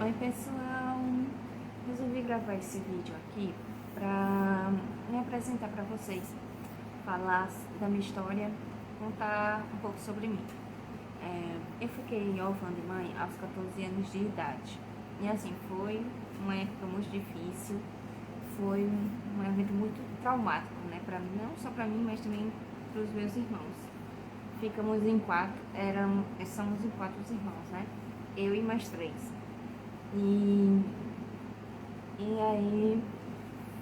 Oi pessoal, resolvi gravar esse vídeo aqui pra me apresentar pra vocês, falar da minha história, contar um pouco sobre mim. Eu fiquei órfã de mãe aos 14 anos de idade e assim, foi uma época muito difícil, foi um evento muito traumático, né, pra mim, não só pra mim, mas também pros meus irmãos. Ficamos em quatro, somos em quatro irmãos, né, eu e mais três. E, e aí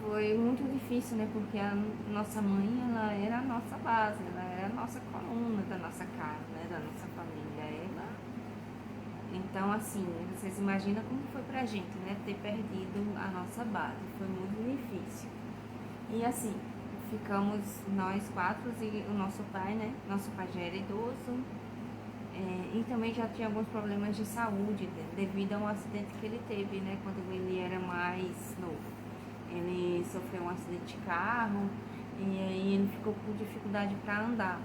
foi muito difícil, né? Porque a nossa mãe, ela era a nossa base, ela era a nossa coluna da nossa casa, né? Da nossa família. Então, assim, vocês imaginam como foi pra gente, né? Ter perdido a nossa base. Foi muito difícil. E assim, ficamos nós quatro e o nosso pai, né? Nosso pai já era idoso. E também já tinha alguns problemas de saúde devido a um acidente que ele teve, né, quando ele era mais novo. Ele sofreu um acidente de carro e aí ele ficou com dificuldade para andar.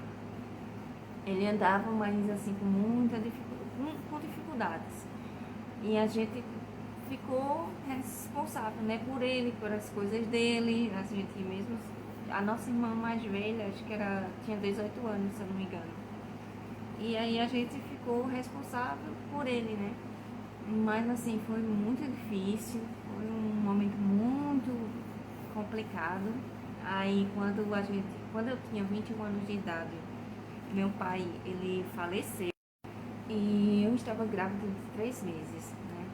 Ele andava, mas assim, com muita com dificuldades. E a gente ficou responsável, né, por ele, por as coisas dele. A gente mesmo, a nossa irmã mais velha, acho que tinha 18 anos, se eu não me engano. E aí a gente ficou responsável por ele, né? Mas assim, foi muito difícil, foi um momento muito complicado. Aí quando eu tinha 21 anos de idade, meu pai, ele faleceu e eu estava grávida de 3 meses, né?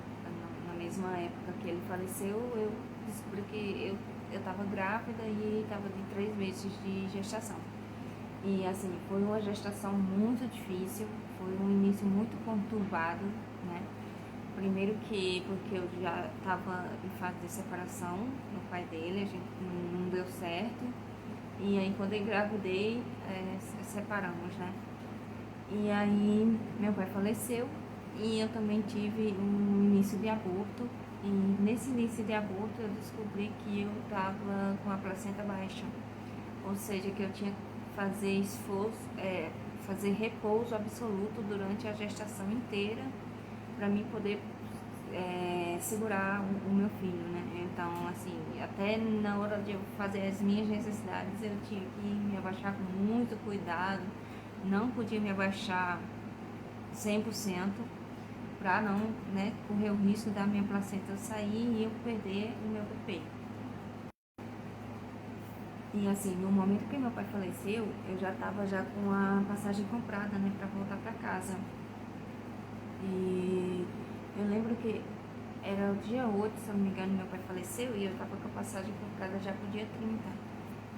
Na mesma época que ele faleceu, eu descobri que eu estava grávida e estava de 3 meses de gestação. E assim, foi uma gestação muito difícil, foi um início muito conturbado, né? Primeiro porque eu já estava em fase de separação do pai dele, a gente não deu certo. E aí quando eu engravidei, separamos, né? E aí meu pai faleceu e eu também tive um início de aborto. E nesse início de aborto eu descobri que eu estava com a placenta baixa. Ou seja, que eu tinha que fazer esforço, fazer repouso absoluto durante a gestação inteira para mim poder segurar o meu filho, né? Então, assim, até na hora de eu fazer as minhas necessidades, eu tinha que me abaixar com muito cuidado, não podia me abaixar 100% para não, né, correr o risco da minha placenta sair e eu perder o meu bebê. E assim, no momento que meu pai faleceu, eu já estava já com a passagem comprada, né, para voltar para casa. E eu lembro que era o dia 8, se eu não me engano, meu pai faleceu e eu estava com a passagem comprada já pro dia 30.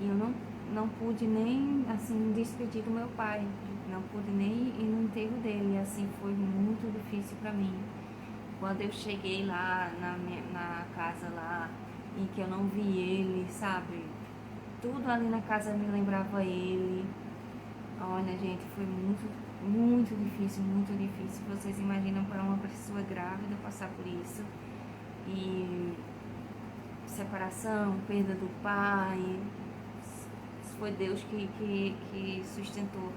E eu não pude nem, assim, despedir do meu pai, não pude nem ir no enterro dele, e assim, foi muito difícil para mim. Quando eu cheguei lá na casa lá e que eu não vi ele, sabe? Tudo ali na casa me lembrava ele. Olha, gente, foi muito, muito difícil, muito difícil. Vocês imaginam para uma pessoa grávida passar por isso? E separação, perda do pai, foi Deus que sustentou.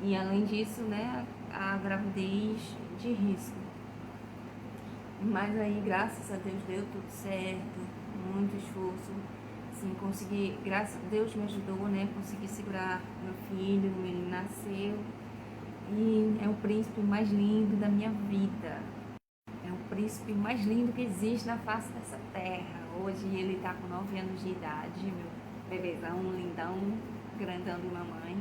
E além disso, né, a gravidez de risco. Mas aí, graças a Deus, deu tudo certo, muito esforço. Assim, consegui, graças a Deus me ajudou, né, consegui segurar meu filho, ele nasceu. E é o príncipe mais lindo da minha vida. É o príncipe mais lindo que existe na face dessa terra. Hoje ele tá com 9 anos de idade, meu bebezão, lindão, grandão de mamãe.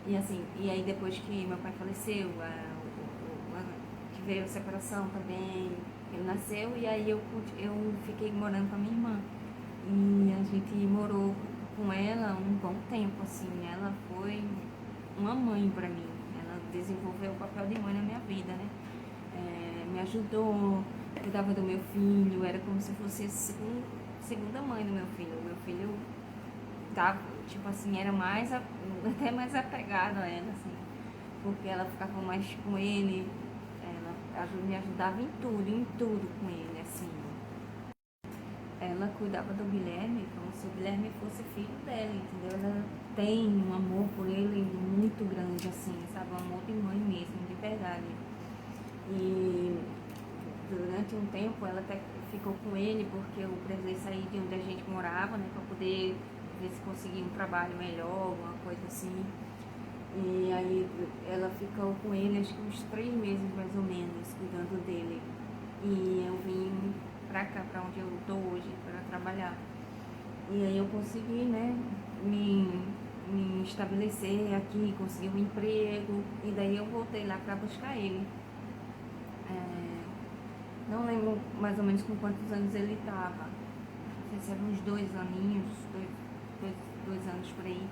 E assim, e aí depois que meu pai faleceu, que veio a separação também, ele nasceu e aí eu fiquei morando com a minha irmã. E a gente morou com ela um bom tempo, assim, ela foi uma mãe pra mim. Ela desenvolveu o papel de mãe na minha vida, né? Me ajudou, cuidava do meu filho, era como se fosse a segunda mãe do meu filho. Meu filho tava, tipo assim, era até mais apegado a ela, assim, porque ela ficava mais com ele, ela me ajudava em tudo com ele, assim. Ela cuidava do Guilherme como se o Guilherme fosse filho dela, entendeu? Ela tem um amor por ele muito grande, assim, sabe? Um amor de mãe mesmo, de verdade. E durante um tempo ela até ficou com ele porque eu precisei sair de onde a gente morava, né, para poder ver se conseguia um trabalho melhor, alguma coisa assim. E aí ela ficou com ele acho que uns 3 meses mais ou menos, cuidando dele. E eu vim pra cá, pra onde eu tô hoje, para trabalhar. E aí eu consegui, né, me estabelecer aqui, consegui um emprego. E daí eu voltei lá pra buscar ele. Não lembro mais ou menos com quantos anos ele tava. Não sei se eram uns 2 aninhos, dois anos por aí.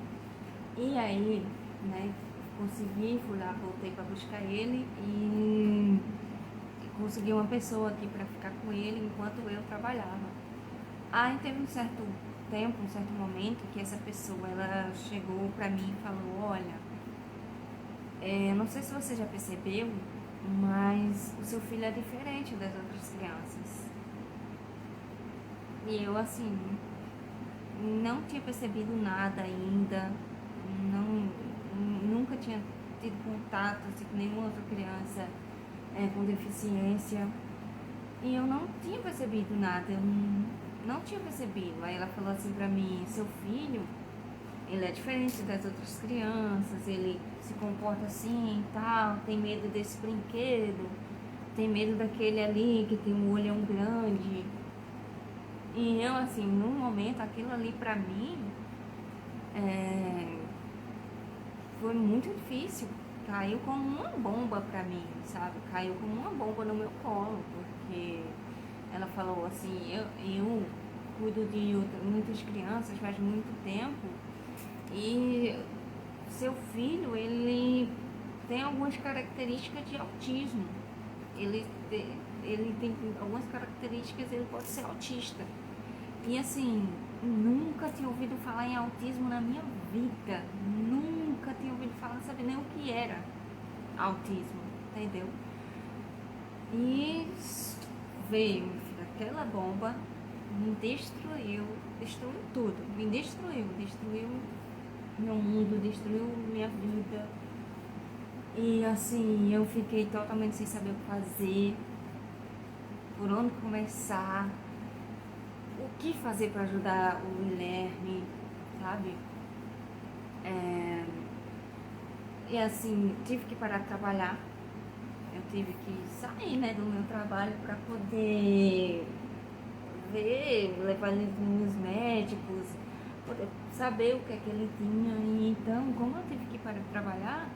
E aí, né, consegui, fui lá, voltei para buscar ele e consegui uma pessoa aqui para ficar com ele enquanto eu trabalhava. Aí teve um certo tempo, um certo momento que essa pessoa, ela chegou para mim e falou, olha, não sei se você já percebeu, mas o seu filho é diferente das outras crianças. E eu assim, não tinha percebido nada ainda, não, nunca tinha tido contato assim, com nenhuma outra criança com deficiência. E eu não tinha percebido nada, eu não tinha percebido. Aí ela falou assim pra mim, seu filho, ele é diferente das outras crianças, ele se comporta assim e tal, tem medo desse brinquedo, tem medo daquele ali que tem um olhão grande. E eu assim, num momento, aquilo ali pra mim foi muito difícil. Caiu como uma bomba pra mim, sabe? Caiu como uma bomba no meu colo, porque ela falou assim, eu cuido de muitas crianças faz muito tempo e seu filho, ele tem algumas características de autismo. Ele, ele tem algumas características, ele pode ser autista. E assim, nunca tinha ouvido falar em autismo na minha vida. Nunca tinha ouvido falar, não sabia nem o que era autismo, entendeu? E veio, meu filho, aquela bomba, me destruiu tudo, me destruiu meu mundo, destruiu minha vida. E assim, eu fiquei totalmente sem saber o que fazer, por onde começar, o que fazer para ajudar o Guilherme, sabe? E assim, tive que parar de trabalhar, eu tive que sair, né, do meu trabalho para poder ver, levar ele nos médicos, poder saber o que é que ele tinha. E então, como eu tive que parar de trabalhar,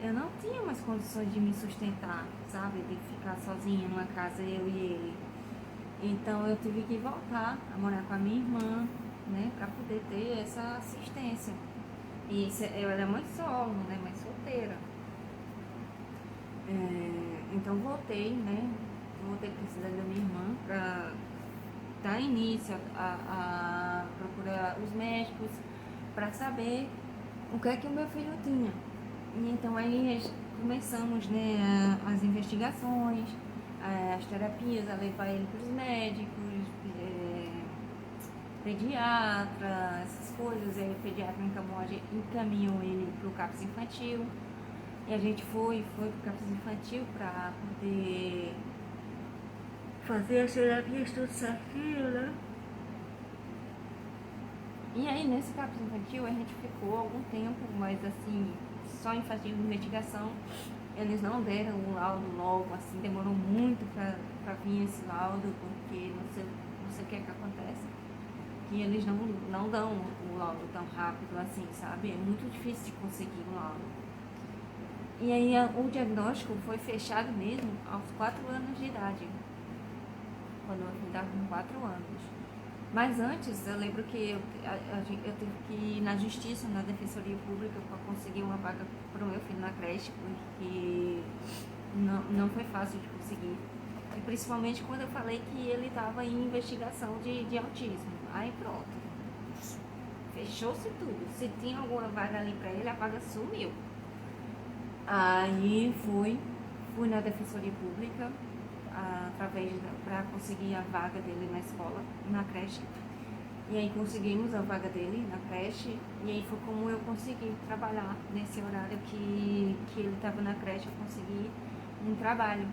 eu não tinha mais condições de me sustentar, sabe? De ficar sozinha numa casa, eu e ele. Então eu tive que voltar a morar com a minha irmã, né? Pra poder ter essa assistência. E eu era mãe solo, né? Mãe solteira. Então voltei, né? Voltei pra cidade da minha irmã pra dar início a procurar os médicos pra saber o que é que o meu filho tinha. E então aí começamos, né, as investigações, as terapias, a levar ele para os médicos, pediatra, essas coisas. Aí o pediatra encaminhou ele para o CAPS infantil. E a gente foi para o CAPS infantil para poder fazer as terapias tudo certinho, né? E aí nesse CAPS infantil a gente ficou algum tempo, mas assim, só em fase de investigação. Eles não deram o laudo logo, assim, demorou muito pra vir esse laudo, porque não sei o que é que acontece, que eles não dão o laudo tão rápido assim, sabe? É muito difícil de conseguir o laudo. E aí o diagnóstico foi fechado mesmo aos 4 anos de idade, quando eu estava com 4 anos. Mas antes, eu lembro que eu tive que ir na justiça, na defensoria pública, para conseguir uma vaga para o meu filho na creche, porque não foi fácil de conseguir. E principalmente quando eu falei que ele estava em investigação de autismo. Aí pronto, fechou-se tudo. Se tinha alguma vaga ali para ele, a vaga sumiu. Aí fui na defensoria pública, para conseguir a vaga dele na escola, na creche. E aí conseguimos a vaga dele na creche. E aí foi como eu consegui trabalhar nesse horário que ele estava na creche, eu consegui um trabalho.